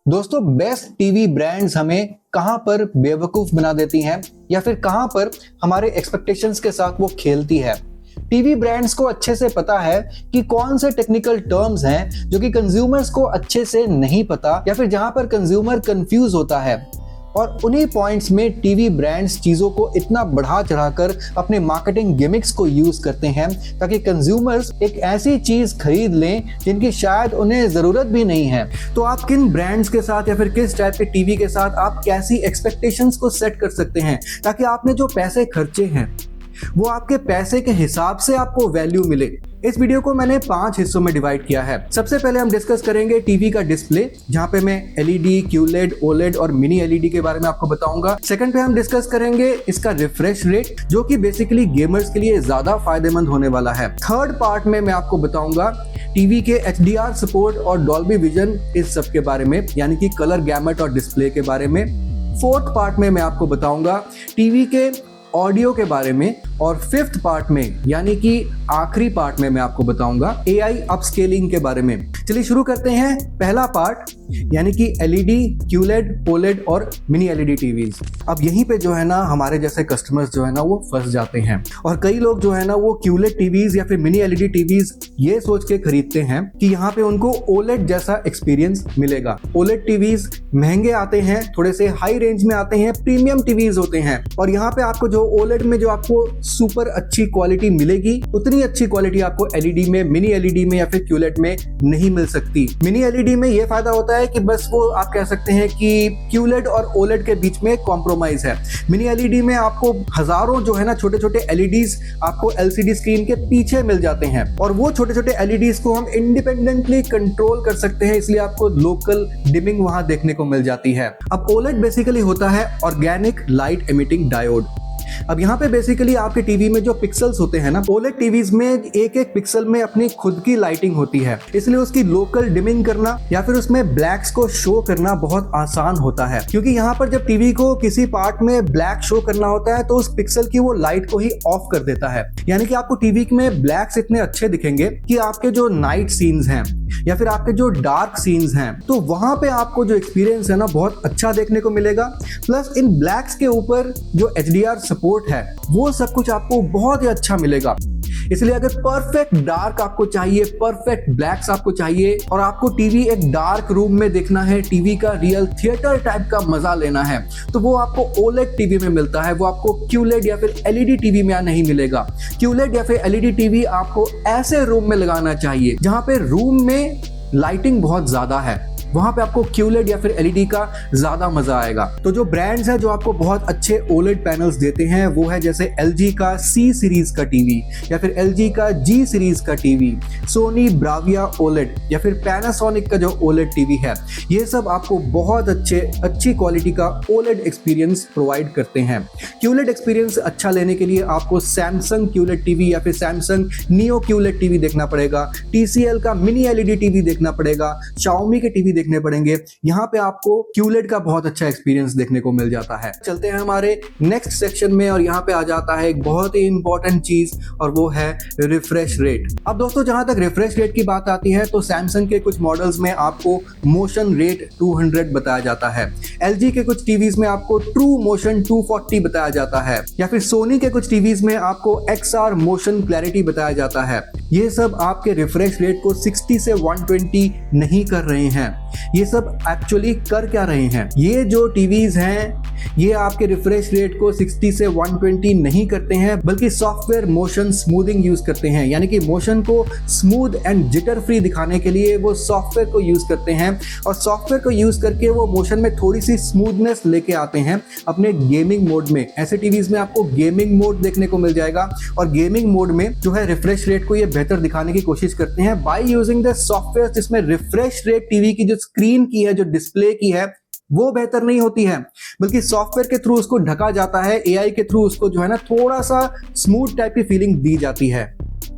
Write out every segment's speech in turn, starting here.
दोस्तों, best TV brands हमें कहां पर बेवकूफ बना देती हैं या फिर कहां पर हमारे एक्सपेक्टेशंस के साथ वो खेलती है। टीवी ब्रांड्स को अच्छे से पता है कि कौन से टेक्निकल टर्म्स हैं जो कि कंज्यूमर्स को अच्छे से नहीं पता या फिर जहां पर कंज्यूमर कंफ्यूज होता है, और उन्हीं पॉइंट्स में टीवी ब्रांड्स चीजों को इतना बढ़ा चढ़ाकर अपने मार्केटिंग गिमिक्स को यूज करते हैं ताकि कंज्यूमर्स एक ऐसी चीज खरीद लें जिनकी शायद उन्हें जरूरत भी नहीं है। तो आप किन ब्रांड्स के साथ या फिर किस टाइप के टीवी के साथ आप कैसी एक्सपेक्टेशंस को सेट कर सकते हैं ताकि आपने जो पैसे खर्चे हैं वो आपके पैसे के हिसाब से आपको वैल्यू मिले। इस वीडियो को मैंने 5 हिस्सों में डिवाइड किया है। सबसे पहले हम डिस्कस करेंगे टीवी का डिस्प्ले, जहां पे मैं एलईडी, क्यूलेड, ओलेड और मिनी एलईडी के बारे में आपको बताऊंगा। सेकंड पे हम डिस्कस करेंगे इसका रिफ्रेश रेट, जो कि बेसिकली गेमर्स के लिए ज्यादा फायदेमंद होने वाला है। थर्ड पार्ट में मैं आपको बताऊंगा टीवी के HDR सपोर्ट और डॉल्बी विजन, इस सब के बारे में, यानी कि कलर गैमेट और डिस्प्ले के बारे में। फोर्थ पार्ट में मैं आपको बताऊंगा टीवी के ऑडियो के बारे में, और फिफ्थ पार्ट में यानी कि आखिरी पार्ट में मैं आपको बताऊंगा AI अपस्केलिंग के बारे में। चलिए शुरू करते हैं। पहला पार्ट यानी कि एलईडी, क्यूलेड, ओलेड और मिनी एलईडी टीवीज। अब यहीं पे जो है ना हमारे जैसे कस्टमर्स जो है ना वो फंस जाते हैं, और कई लोग जो है ना वो क्यूलेड टीवीज या फिर मिनी एलईडी टीवीज ये सोच के खरीदते हैं कि यहाँ पे उनको ओलेड जैसा एक्सपीरियंस मिलेगा। ओलेड टीवीज महंगे आते हैं, थोड़े से हाई रेंज में आते हैं, प्रीमियम टीवीज होते हैं, और यहाँ पे आपको जो ओलेड में जो आपको सुपर अच्छी क्वालिटी मिलेगी उतनी अच्छी क्वालिटी आपको एलईडी में, मिनी एलईडी में या फिर क्यूलेड में नहीं मिल सकती। मिनी एलईडी में ये फायदा होता है कि बस वो आप कह सकते हैं कि क्यूलेड और ओलेड के बीच में कॉम्प्रोमाइज है। मिनी एलईडी में आपको हजारों जो है ना छोटे छोटे एलईडीज आपको एलसीडी स्क्रीन के पीछे मिल जाते हैं, और वो छोटे छोटे एलईडीज को हम इंडिपेंडेंटली कंट्रोल कर सकते हैं, इसलिए आपको लोकल डिमिंग वहां देखने को मिल जाती है। अब ओलेड बेसिकली होता है ऑर्गेनिक लाइट एमिटिंग डायोड। अब यहाँ पे बेसिकली आपके टीवी में जो पिक्सल्स होते हैं ना, ओलेड टीवीज में एक एक पिक्सल में अपनी खुद की लाइटिंग होती है, इसलिए उसकी लोकल डिमिंग करना या फिर उसमें ब्लैक्स को शो करना बहुत आसान होता है, क्योंकि यहाँ पर जब टीवी को किसी पार्ट में ब्लैक शो करना होता है तो उस पिक्सल की वो लाइट को ही ऑफ कर देता है। यानी कि आपको टीवी में ब्लैक्स इतने अच्छे दिखेंगे कि आपके जो नाइट सीन्स हैं या फिर आपके जो डार्क सीन्स हैं तो वहां पे आपको जो एक्सपीरियंस है ना बहुत अच्छा देखने को मिलेगा। प्लस इन ब्लैक्स के ऊपर जो HDR सपोर्ट है वो सब कुछ आपको बहुत ही अच्छा मिलेगा। इसलिए अगर परफेक्ट डार्क आपको चाहिए, परफेक्ट ब्लैक्स आपको चाहिए, और आपको टीवी एक डार्क रूम में देखना है, टीवी का रियल थिएटर टाइप का मजा लेना है, तो वो आपको ओलेड टीवी में मिलता है। वो आपको क्यूलेड या फिर एलईडी टीवी में नहीं मिलेगा। क्यूलेड या फिर एलईडी टीवी आपको ऐसे रूम में लगाना चाहिए जहां पे रूम में लाइटिंग बहुत ज्यादा है, वहां पे आपको क्यूलेड या फिर एलईडी का ज्यादा मजा आएगा। तो जो ब्रांड्स हैं जो आपको बहुत अच्छे ओलेड पैनल्स देते हैं वो है जैसे LG का C सीरीज का टीवी या फिर LG का G सीरीज का टीवी, सोनी ब्राविया ओलेड या फिर पैनासोनिक का जो ओलेड टीवी है, ये सब आपको बहुत अच्छी क्वालिटी का ओलेड एक्सपीरियंस प्रोवाइड करते हैं। क्यूलेड एक्सपीरियंस अच्छा लेने के लिए आपको सैमसंग क्यूलेड टीवी या फिर सैमसंग नियो क्यूलेड टीवी देखना पड़ेगा, TCL का मिनी एलईडी टीवी देखना पड़ेगा, Xiaomi के टीवी देखने पड़ेंगे। यहाँ पे आपको क्यूलेड का बहुत अच्छा एक्सपीरियंस देखने को मिल जाता है। चलते हैं हमारे नेक्स्ट सेक्शन में, और यहाँ पे आ जाता है एक बहुत ही इंपॉर्टेंट चीज, और वो है रिफ्रेश रेट। अब दोस्तों, जहां तक रिफ्रेश रेट की बात आती है तो सैमसंग के कुछ मॉडल्स में आपको मोशन रेट 200 बताया जाता है, LG के कुछ टीवीज में आपको ट्रू मोशन 240 बताया जाता है, या फिर सोनी के कुछ टीवीज में आपको XR मोशन क्लैरिटी बताया जाता है। ये सब आपके रिफ्रेश रेट को 60 से 120 नहीं कर रहे हैं। ये सब एक्चुअली कर क्या रहे हैं, ये जो टीवीज हैं ये आपके रिफ्रेश रेट को 60 से 120 नहीं करते हैं, बल्कि सॉफ्टवेयर मोशन स्मूथिंग यूज करते हैं। यानी कि मोशन को स्मूथ एंड जिटर फ्री दिखाने के लिए वो सॉफ्टवेयर को यूज करते हैं, और सॉफ्टवेयर को यूज करके वो मोशन में थोड़ी सी स्मूथनेस लेके आते हैं अपने गेमिंग मोड में। ऐसे टीवीज में आपको गेमिंग मोड देखने को मिल जाएगा, और गेमिंग मोड में जो है रिफ्रेश रेट को ये बेहतर दिखाने की कोशिश करते हैं बाय यूजिंग द सॉफ्टवेयर, जिसमें रिफ्रेश रेट टीवी की जो स्क्रीन की है, जो डिस्प्ले की है, वो बेहतर नहीं होती है, बल्कि सॉफ्टवेयर के थ्रू उसको ढका जाता है, AI के थ्रू उसको जो है ना थोड़ा सा स्मूथ टाइप की फीलिंग दी जाती है।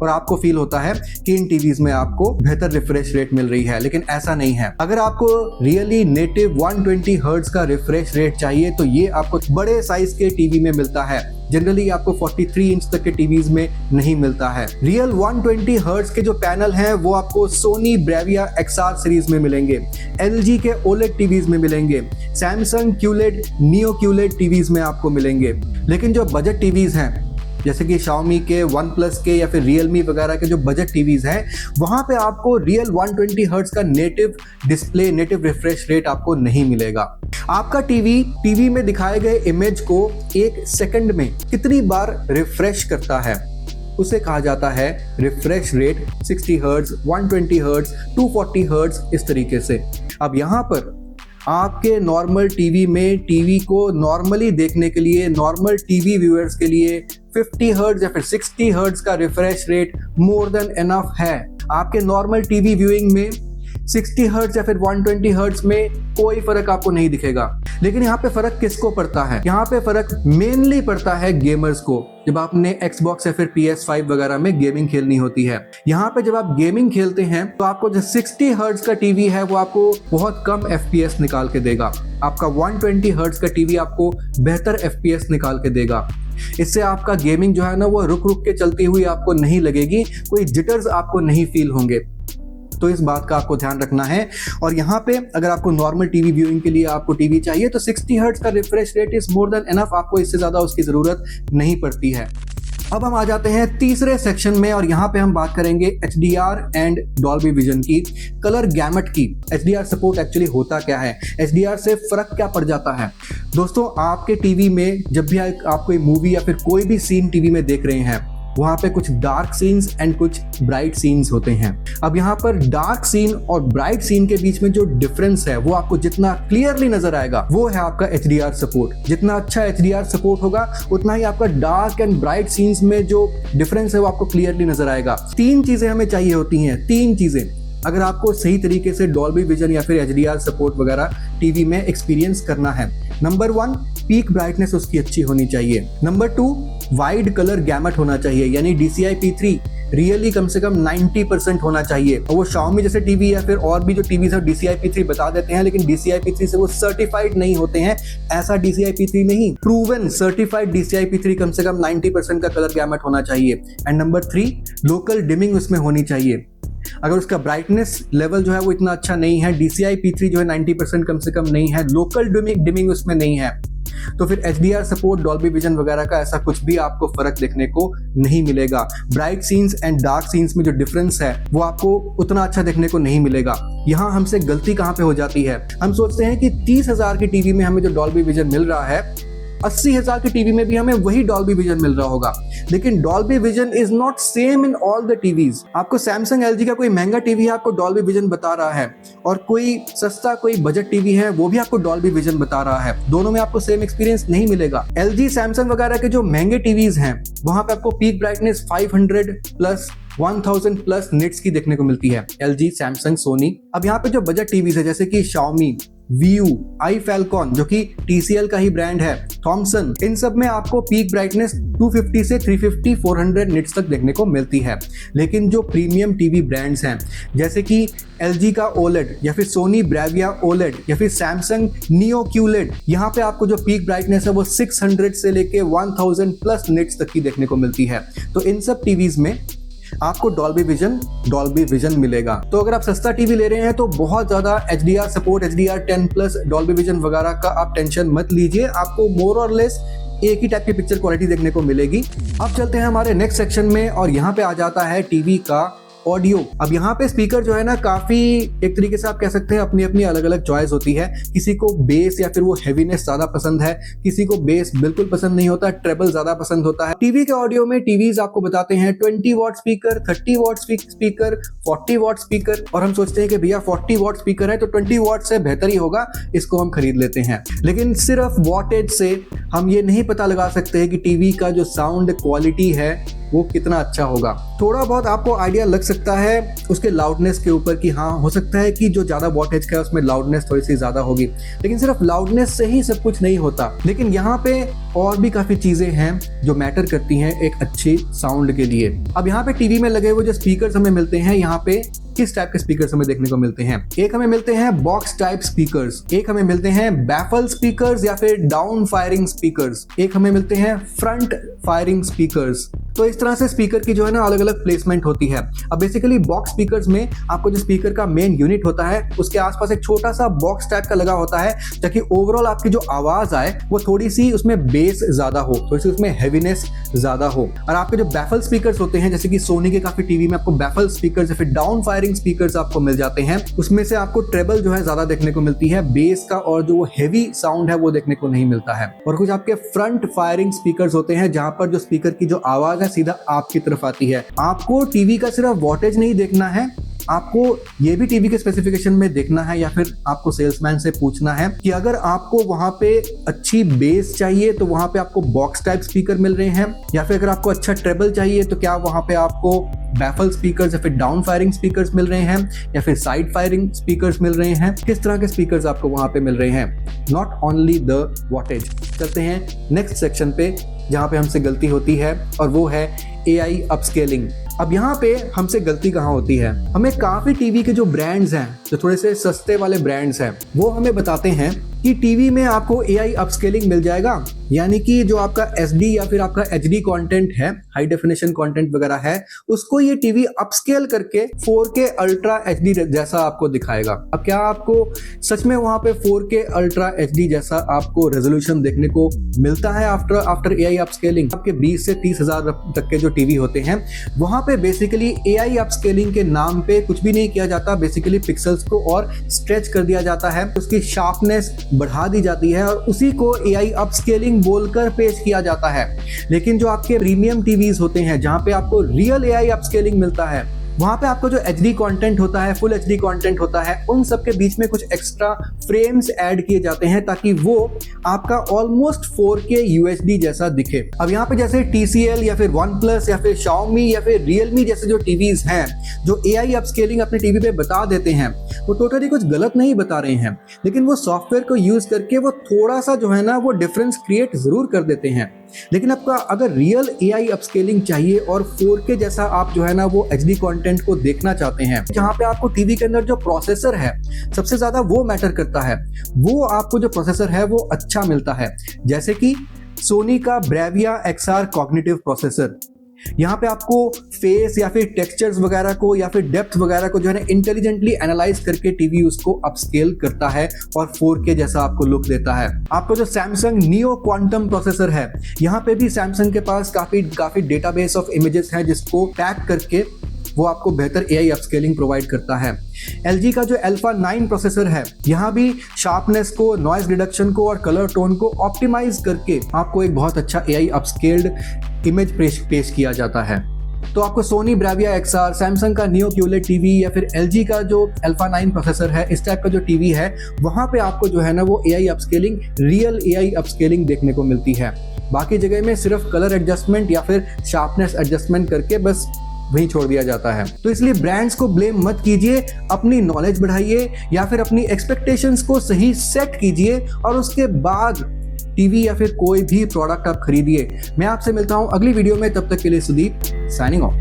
और आपको फील होता है कि इन टीवीज में आपको बेहतर रिफ्रेश रेट मिल रही है, लेकिन ऐसा नहीं है। अगर आपको रियली नेटिव 120 हर्ट्ज का रिफ्रेश रेट चाहिए तो ये आपको बड़े साइज के टीवी में मिलता है। जनरली आपको 43 इंच तक के टीवीज में नहीं मिलता है। रियल 120 हर्ट्ज के जो पैनल हैं वो आपको सोनी ब्रेविया XR सीरीज में मिलेंगे, LG के OLED टीवीज में मिलेंगे, Samsung QLED, neo QLED TVs में आपको मिलेंगे। लेकिन जो बजट टीवीज हैं जैसे कि Xiaomi के, OnePlus के या फिर Realme वगैरह के जो बजट टीवीज हैं, वहां पे आपको रियल 120 हर्ट्ज का native display, native refresh rate आपको नहीं मिलेगा। आपका टीवी में दिखाए गए इमेज को 1 सेकंड में कितनी बार रिफ्रेश करता है, उसे कहा जाता है refresh rate. 60 hertz, 120 hertz, 240 hertz, इस तरीके से। अब यहाँ पर आपके नॉर्मल टीवी में टीवी को नॉर्मली देखने के लिए, नॉर्मल टीवी व्यूअर्स के लिए 50 हर्ट्ज या फिर 60 हर्ट्ज का refresh rate more than enough है। आपके नॉर्मल टीवी व्यूइंग में 60 हर्ट्ज या फिर 120 हर्ट्ज में कोई फर्क आपको नहीं दिखेगा। लेकिन यहाँ पे फर्क किसको पड़ता है? यहाँ पे फर्क मेनली पड़ता है गेमर्स को। जब आपने Xbox या फिर PS5 वगैरह में गेमिंग खेलनी होती है, यहाँ पे जब आप गेमिंग खेलते हैं तो आपको जो 60 हर्ट्ज का टीवी है वो आपको बहुत कम FPS निकाल के देगा। आपका 120 हर्ट्ज का टीवी आपको बेहतर FPS निकाल के देगा। इससे आपका गेमिंग जो है ना वो रुक रुक के चलती हुई आपको नहीं लगेगी, कोई जिटर्स आपको नहीं फील होंगे। तो इस बात का आपको ध्यान रखना है। और यहाँ पे अगर आपको नॉर्मल टीवी व्यूइंग के लिए आपको टीवी चाहिए तो 60 हर्ट्ज का refresh rate is more than enough, आपको इससे ज्यादा उसकी जरूरत नहीं पड़ती है। अब हम आ जाते हैं तीसरे सेक्शन में और यहाँ पे हम बात करेंगे HDR एंड डॉल्बी विजन की, कलर गैमेट की। HDR सपोर्ट एक्चुअली होता क्या है, HDR से फर्क क्या पड़ जाता है? दोस्तों, आपके टीवी में जब भी आप कोई मूवी या फिर कोई भी सीन टीवी में देख रहे हैं, वहां पे कुछ डार्क सीन्स एंड कुछ ब्राइट सीन्स होते हैं। अब यहाँ पर डार्क सीन और ब्राइट सीन के बीच में जो डिफरेंस है वो आपको जितना क्लियरली नजर आएगा वो है आपका HDR सपोर्ट। जितना अच्छा HDR सपोर्ट होगा उतना ही आपका डार्क एंड ब्राइट सीन्स में जो डिफरेंस है वो आपको क्लियरली नजर आएगा। 3 चीजें हमें चाहिए होती हैं, 3 चीजें अगर आपको सही तरीके से डॉल्बी विजन या फिर HDR सपोर्ट वगैरह टीवी में एक्सपीरियंस करना है। नंबर 1, पीक ब्राइटनेस उसकी अच्छी होनी चाहिए। नंबर 2, वाइड कलर गैमेट होना चाहिए, यानी DCI P3 रियली कम से कम 90% होना चाहिए। और वो Xiaomi जैसे टीवी या फिर और भी जो टीवी है DCI P3 बता देते हैं, लेकिन DCI P3 से वो सर्टिफाइड नहीं होते हैं। ऐसा DCI P3 नहीं, प्रूवन सर्टिफाइड DCI P3 कम से कम 90% का कलर गैमेट होना चाहिए। एंड नंबर 3, लोकल डिमिंग उसमें होनी चाहिए। अगर उसका ब्राइटनेस लेवल जो है वो इतना अच्छा नहीं है, DCI P3 जो है 90% कम से कम नहीं है, लोकल डिमिंग उसमें नहीं है, तो फिर HDR सपोर्ट, डॉल्बी विजन वगैरह का ऐसा कुछ भी आपको फर्क देखने को नहीं मिलेगा। Bright scenes and dark scenes में जो डिफरेंस है वो आपको उतना अच्छा देखने को नहीं मिलेगा। यहाँ हमसे गलती कहाँ पे हो जाती है, हम सोचते हैं कि 30,000 की टीवी में हमें जो डॉल्बी विजन मिल रहा है, 80,000 की टीवी में भी हमें वही डॉल्बी विजन मिल रहा होगा। लेकिन Dolby vision is not same in all the TVs. आपको सैमसंग LG का कोई महंगा टीवी है आपको डॉल्बी विजन बता रहा है, और कोई सस्ता कोई बजट टीवी है वो भी आपको डॉल्बी विजन बता रहा है। दोनों में आपको सेम एक्सपीरियंस नहीं मिलेगा। LG, सैमसंग वगैरह के जो महंगे टीवीज हैं वहां पे आपको peak brightness 500 plus 1000 plus nits की देखने को मिलती है। LG, Samsung, Sony. अब यहाँ पे जो बजट टीवीज है जैसे कि Xiaomi, Viu, iFalcon जो कि TCL का ही ब्रांड है, थॉमसन, इन सब में आपको पीक ब्राइटनेस 250 से 350, 400 निट्स तक देखने को मिलती है। लेकिन जो प्रीमियम टीवी ब्रांड्स हैं जैसे कि LG का OLED या फिर सोनी ब्रेविया OLED या फिर सैमसंग नियो QLED, यहाँ पे आपको जो पीक ब्राइटनेस है वो 600 से लेके 1000 प्लस निट्स तक की देखने को मिलती है। तो इन सब टीवीज में आपको डॉल्बी विजन मिलेगा। तो अगर आप सस्ता टीवी ले रहे हैं तो बहुत ज्यादा HDR support, HDR10 plus, Dolby vision वगैरह का आप टेंशन मत लीजिए, आपको मोर और लेस एक ही टाइप की पिक्चर क्वालिटी देखने को मिलेगी। अब चलते हैं हमारे नेक्स्ट सेक्शन में और यहाँ पे आ जाता है टीवी का ऑडियो। अब यहाँ पे स्पीकर जो है ना काफी एक तरीके से आप कह सकते हैं अपनी अपनी अलग अलग चॉइस होती है। किसी को बेस या फिर वो हेवीनेस ज्यादा पसंद है, किसी को बेस बिल्कुल पसंद नहीं होता, ट्रेबल ज्यादा पसंद होता है। टीवी के ऑडियो में टीवीज आपको बताते हैं 20 what speaker, 30 what speaker, 40 what speaker, और हम सोचते हैं कि भैया 40 वॉट स्पीकर है तो 20 वॉट से बेहतर ही होगा, इसको हम खरीद लेते हैं। लेकिन सिर्फ वॉटेज से हम ये नहीं पता लगा सकते हैं कि टीवी का जो साउंड क्वालिटी है वो कितना अच्छा होगा। थोड़ा बहुत आपको आइडिया लग सकता है उसके लाउडनेस के ऊपर कि हाँ, हो सकता है कि जो ज़्यादा वॉटेज का है उसमें लाउडनेस थोड़ी सी ज़्यादा होगी, लेकिन सिर्फ लाउडनेस से ही सब कुछ नहीं होता। लेकिन यहाँ पे और भी काफ़ी चीज़ें हैं जो मैटर करती हैं एक अच्छी साउंड के लिए। अब यहाँ पे टीवी में लगे हुए जो स्पीकर्स हमें मिलते हैं, यहाँ पे किस टाइप के स्पीकर्स हमें देखने को मिलते हैं? एक हमें मिलते हैं बॉक्स टाइप स्पीकर्स, एक हमें मिलते हैं बैफल स्पीकर्स या फिर डाउन फायरिंग स्पीकर्स, एक हमें मिलते हैं फ्रंट फायरिंग स्पीकर्स। तो इस तरह से स्पीकर की जो है ना अलग अलग प्लेसमेंट होती है। अब बेसिकली बॉक्स स्पीकर्स में आपको जो स्पीकर का मेन यूनिट होता है उसके आसपास एक छोटा सा बॉक्स टाइप का लगा होता है, ताकि ओवरऑल आपकी जो आवाज आए वो थोड़ी सी उसमें बेस ज्यादा हो, थोड़ी सी उसमें हैवीनेस ज्यादा हो। और आपके जो बैफल स्पीकर्स होते हैं, जैसे कि सोनी के काफी टीवी में आपको बैफल स्पीकर्स या फिर डाउन फायरिंग स्पीकर्स आपको मिल जाते हैं, उसमें से आपको ट्रेबल जो है ज्यादा देखने को मिलती है, बेस का और जो हैवी साउंड है वो देखने को नहीं मिलता है। और कुछ आपके फ्रंट फायरिंग स्पीकर्स होते हैं जहां पर जो स्पीकर की जो आवाज है सीधा आपकी तरफ आती है। आपको टीवी का सिर्फ वॉटेज नहीं देखना है, आपको ये भी टीवी के स्पेसिफिकेशन में देखना है या फिर आपको सेल्समैन से पूछना है कि अगर आपको वहां पे अच्छी बेस चाहिए तो वहां पे आपको बॉक्स टाइप स्पीकर मिल रहे हैं, या फिर अगर आपको अच्छा ट्रेबल चाहिए तो क्या वहां पे आपको बैफल स्पीकर्स या फिर डाउन फायरिंग स्पीकर्स मिल रहे हैं या फिर साइड फायरिंग स्पीकर्स मिल रहे हैं, किस तरह के स्पीकर्स आपको वहां पे मिल रहे हैं। Not only the wattage. चलते हैं नेक्स्ट सेक्शन पे जहां पे हमसे गलती होती है, और वो है AI अपस्केलिंग। अब यहाँ पे हमसे गलती कहाँ होती है? हमें काफी टीवी के जो ब्रांड्स हैं, जो थोड़े से सस्ते वाले ब्रांड्स हैं, वो हमें बताते हैं कि टीवी में आपको AI अपस्केलिंग मिल जाएगा, यानी कि जो आपका SD या फिर आपका HD कंटेंट है, हाई डेफिनेशन कंटेंट वगैरह है, उसको ये टीवी अपस्केल करके 4K अल्ट्रा HD जैसा आपको दिखाएगा। अब क्या आपको सच में वहां पे 4K अल्ट्रा HD जैसा आपको रेजोल्यूशन देखने को मिलता है आफ्टर AI अपस्केलिंग? आपके 20 से 30 हजार तक के जो टीवी होते हैं वहां पे बेसिकली AI अपस्केलिंग के नाम पे कुछ भी नहीं किया जाता। बेसिकली पिक्सल्स को और स्ट्रेच कर दिया जाता है, उसकी शार्पनेस बढ़ा दी जाती है और उसी को AI अपस्केलिंग बोलकर पेश किया जाता है। लेकिन जो आपके प्रीमियम टीवीज होते हैं जहां पे आपको रियल AI अपस्केलिंग मिलता है, वहां पे आपको जो HD कंटेंट होता है, फुल HD कंटेंट होता है, उन सब के बीच में कुछ एक्स्ट्रा फ्रेम्स ऐड किए जाते हैं ताकि वो आपका ऑलमोस्ट 4K UHD जैसा दिखे। अब यहाँ पे जैसे TCL या फिर OnePlus या फिर Xiaomi या फिर Realme जैसे जो टीवीज हैं जो AI अपस्केलिंग अपने टीवी पे बता देते हैं, वो टोटली कुछ गलत नहीं बता रहे हैं, लेकिन वो सॉफ्टवेयर को यूज करके वो थोड़ा सा जो है ना वो डिफरेंस क्रिएट जरूर कर देते हैं। लेकिन आपका अगर रियल AI अपस्केलिंग चाहिए और 4K जैसा आप जो है ना वो HD कंटेंट को देखना चाहते हैं, जहां पे आपको टीवी के अंदर जो प्रोसेसर है सबसे ज्यादा वो मैटर करता है, वो आपको जो प्रोसेसर है वो अच्छा मिलता है। जैसे कि सोनी का Bravia XR कॉग्निटिव प्रोसेसर, यहाँ पे आपको फेस या फिर टेक्सचर्स वगैरह को या फिर डेप्थ वगैरह को जो है ना इंटेलिजेंटली एनालाइज करके टीवी उसको अपस्केल करता है और 4K जैसा आपको लुक देता है। आपको जो सैमसंग नियो क्वांटम प्रोसेसर है, यहाँ पे भी सैमसंग के पास काफी डेटाबेस ऑफ इमेजेस है जिसको टैग करके वो आपको बेहतर AI अपस्केलिंग प्रोवाइड करता है। LG का जो Alpha 9 प्रोसेसर है, यहाँ भी शार्पनेस को, नॉइज रिडक्शन को और कलर टोन को ऑप्टिमाइज करके आपको एक बहुत अच्छा AI अपस्केल्ड इमेज पेश किया जाता है। तो आपको सोनी Bravia XR, सैमसंग का नियो QLED टीवी या फिर LG का जो Alpha 9 प्रोसेसर है, इस टाइप का जो टीवी है, वहाँ पे आपको जो है ना वो AI upscaling, real AI upscaling देखने को मिलती है। बाकी जगह में सिर्फ कलर एडजस्टमेंट या फिर शार्पनेस एडजस्टमेंट करके बस वहीं छोड़ दिया जाता है। तो इसलिए ब्रांड्स को ब्लेम मत कीजिए, अपनी नॉलेज बढ़ाइए या फिर अपनी एक्सपेक्टेशंस को सही सेट कीजिए और उसके बाद टीवी या फिर कोई भी प्रोडक्ट आप खरीदिए। मैं आपसे मिलता हूं अगली वीडियो में, तब तक के लिए सुदीप साइनिंग ऑफ।